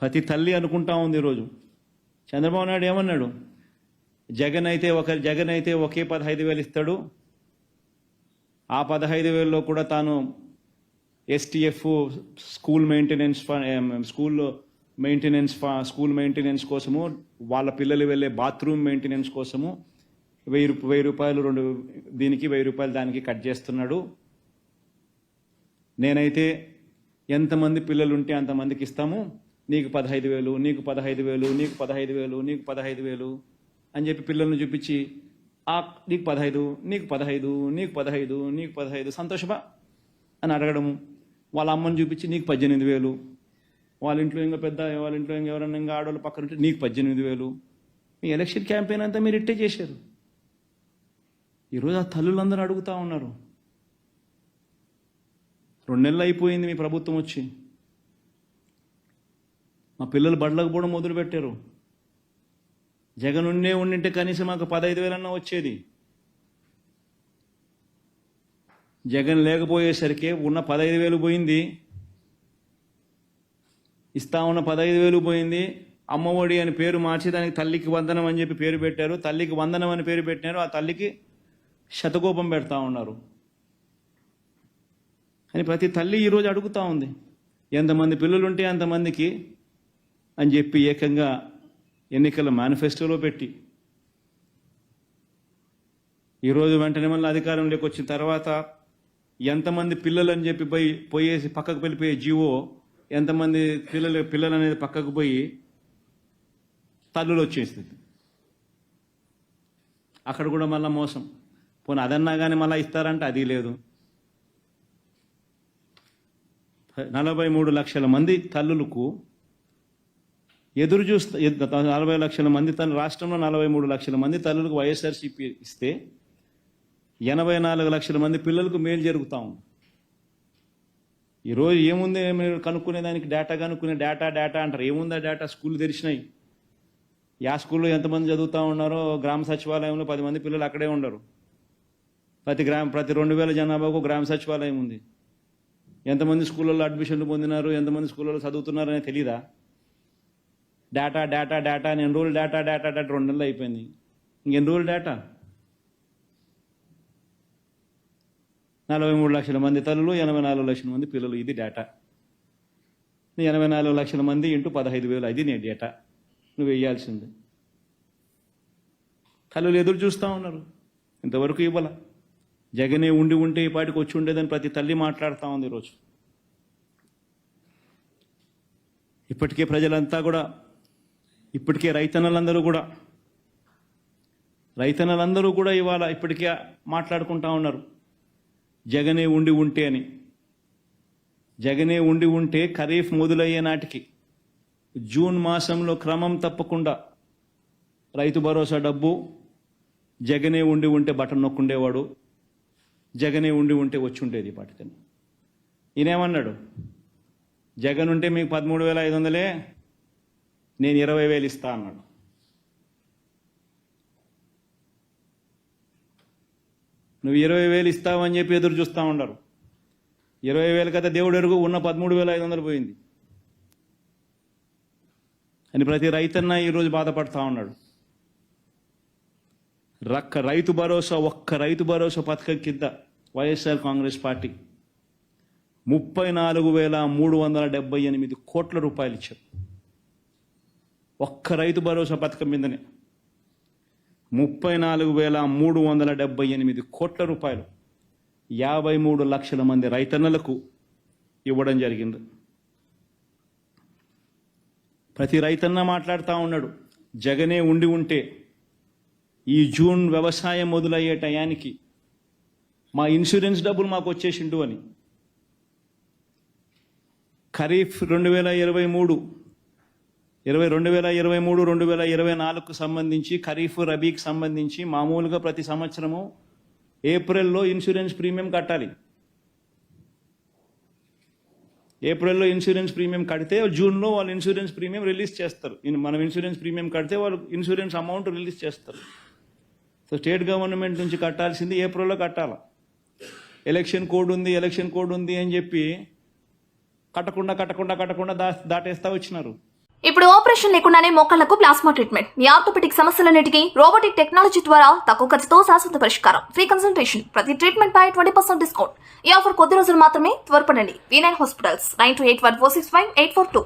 ప్రతి తల్లి అనుకుంటా ఉంది ఈరోజు. చంద్రబాబు నాయుడు ఏమన్నాడు? జగన్ అయితే ఒకే 15,000 ఇస్తాడు. ఆ 15,000లో కూడా తాను ఎస్టీఎఫ్ స్కూల్ మెయింటెనెన్స్ కోసము, వాళ్ళ పిల్లలు వెళ్ళే బాత్రూమ్ మెయింటెనెన్స్ కోసము 1,000 రూపాయలు దీనికి 1,000 రూపాయలు దానికి కట్ చేస్తున్నాడు. నేనైతే ఎంతమంది పిల్లలు ఉంటే అంతమందికి ఇస్తాము, నీకు 15,000, నీకు 15,000, నీకు 15,000, నీకు 15,000 అని చెప్పి పిల్లల్ని చూపించి నీకు 15, నీకు 15, నీకు 15, నీకు 15 సంతోషమా అని అడగడము. వాళ్ళ అమ్మని చూపించి నీకు 18,000, వాళ్ళ ఇంట్లో ఎవరన్నా ఇంకా ఆడవాళ్ళు పక్కన ఉంటే నీకు 18,000. మీ ఎలక్షన్ క్యాంపెయిన్ అంతా మీరు ఇట్టే చేశారు. ఈరోజు ఆ తల్లులందరూ అడుగుతూ ఉన్నారు. 2 నెలలు అయిపోయింది మీ ప్రభుత్వం వచ్చి, మా పిల్లలు బడులకు పోవడం మొదలుపెట్టారు. జగన్ ఉండింటే కనీసం మాకు 15,000 అన్నా వచ్చేది. జగన్ లేకపోయేసరికి ఉన్న 15,000 పోయింది, ఇస్తా ఉన్న 15,000 పోయింది. అమ్మఒడి అని పేరు మార్చి దానికి తల్లికి వందనం అని చెప్పి పేరు పెట్టారు. తల్లికి వందనం అని పేరు పెట్టినారు, ఆ తల్లికి శతకోపం పెడతా ఉన్నారు. అని ప్రతి తల్లి ఈరోజు అడుగుతూ ఉంది, ఎంతమంది పిల్లలు ఉంటే అంతమందికి అని చెప్పి ఏకంగా ఎన్నికల మేనిఫెస్టోలో పెట్టి, ఈరోజు వెంటనే మళ్ళీ అధికారంలోకి వచ్చిన తర్వాత ఎంతమంది పిల్లలు అని చెప్పి పోయేసి పక్కకు వెళ్ళిపోయే జీవో, ఎంతమంది పిల్లలు అనేది పక్కకు పోయి తల్లులు వచ్చేస్తుంది. అక్కడ కూడా మళ్ళీ మోసం. పోనీ అదన్నా కానీ మళ్ళీ ఇస్తారంటే అది లేదు. 43 లక్షల మంది తల్లులకు ఎదురు చూస్తా, 40 లక్షల మంది రాష్ట్రంలో 43 లక్షల మంది తల్లులకు వైఎస్ఆర్సీపీ ఇస్తే 84 లక్షల మంది పిల్లలకు మేలు జరుగుతా ఉంది. ఈరోజు ఏముంది మీరు కనుక్కునేదానికి డేటా అంటారు. ఏముందా డేటా? స్కూల్ తెరిచినాయి. స్కూల్లో ఎంతమంది చదువుతూ ఉన్నారో గ్రామ సచివాలయంలో 10 మంది పిల్లలు అక్కడే ఉండరు. ప్రతి 2,000 జనాభాకు గ్రామ సచివాలయం ఉంది. ఎంతమంది స్కూళ్ళల్లో అడ్మిషన్లు పొందినారు, ఎంతమంది స్కూళ్ళలో చదువుతున్నారు అనేది తెలీదా? డేటా ఎన్ని రోజులు డేటా 2 నెలలు అయిపోయింది. ఇంకెన్ని రోజులు డేటా? 43 లక్షల మంది తల్లులు, 84 లక్షల మంది పిల్లలు, ఇది డేటా. 84 లక్షల మంది ఇంటూ 15,000, అది నీ డేటా నువ్వు వేయాల్సింది. తల్లులు ఎదురు చూస్తూ ఉన్నారు, ఇంతవరకు ఇవ్వాల. జగనే ఉంటే ఈ పాటికి వచ్చి ఉండేదని ప్రతి తల్లి మాట్లాడుతూ ఉంది ఈరోజు. ఇప్పటికే ప్రజలంతా కూడా, ఇప్పటికే రైతన్నలందరూ కూడా ఇవాళ ఇప్పటికే మాట్లాడుకుంటా ఉన్నారు, జగనే ఉంటే అని. జగనే ఉంటే ఖరీఫ్ మొదలయ్యే నాటికి జూన్ మాసంలో క్రమం తప్పకుండా రైతు భరోసా డబ్బు జగనే ఉంటే బటన్ నొక్కుండేవాడు, జగనే ఉంటే వచ్చి ఉండేది ఈ పాటికని. ఈయనేమన్నాడు? జగన్ ఉంటే మీకు 13,500, నేను 20,000 ఇస్తా అన్నాడు. నువ్వు 20,000 ఇస్తావని చెప్పి ఎదురు చూస్తూ ఉండరు. 20,000 కదా దేవుడు ఎరుగు, ఉన్న 13,500 పోయింది అని ప్రతి రైతన్న ఈరోజు బాధపడతా ఉన్నాడు. ఒక్క రైతు భరోసా పథకం కింద వైఎస్ఆర్ కాంగ్రెస్ పార్టీ 34,378 కోట్ల రూపాయలు ఇచ్చారు. ఒక్క రైతు భరోసా పథకం మీదనే 34,378 కోట్ల రూపాయలు 53 లక్షల మంది రైతన్నలకు ఇవ్వడం జరిగింది. ప్రతి రైతన్న మాట్లాడుతూ ఉన్నాడు, జగనే ఉంటే ఈ జూన్ వ్యవసాయం మొదలయ్యే టయానికి మా ఇన్సూరెన్స్ డబ్బులు మాకు వచ్చేసిండు అని. ఖరీఫ్ 2023-2024కు సంబంధించి, ఖరీఫ్ రబీకి సంబంధించి మామూలుగా ప్రతి సంవత్సరము ఏప్రిల్లో ఇన్సూరెన్స్ ప్రీమియం కట్టాలి. ఏప్రిల్లో ఇన్సూరెన్స్ ప్రీమియం కడితే జూన్లో వాళ్ళు ఇన్సూరెన్స్ ప్రీమియం రిలీజ్ చేస్తారు. మనం ఇన్సూరెన్స్ ప్రీమియం కడితే వాళ్ళు ఇన్సూరెన్స్ అమౌంట్ రిలీజ్ చేస్తారు. సో స్టేట్ గవర్నమెంట్ నుంచి కట్టాల్సింది ఏప్రిల్లో కట్టాలి. ఎలక్షన్ కోడ్ ఉంది అని చెప్పి కట్టకుండా దాటేస్తా వచ్చినారు. ఇప్పుడు ఆపరేషన్ లేకుండానే మోకాళ్లకు ప్లాస్మా ట్రీట్మెంట్. మీ ఆర్థోపెటిక్ సమస్యలన్నిటికీ రోబోటిక్ టెక్నాలజీ ద్వారా తక్కువ ఖర్చుతో శాశ్వత పరిష్కారం. Free consultation. ప్రతి ట్రీట్మెంట్ పై 20% డిస్కౌంట్. ఈ ఆఫర్ కొద్ది రోజులు మాత్రమే. త్వరపడండి. V9 hospitals 9281465842.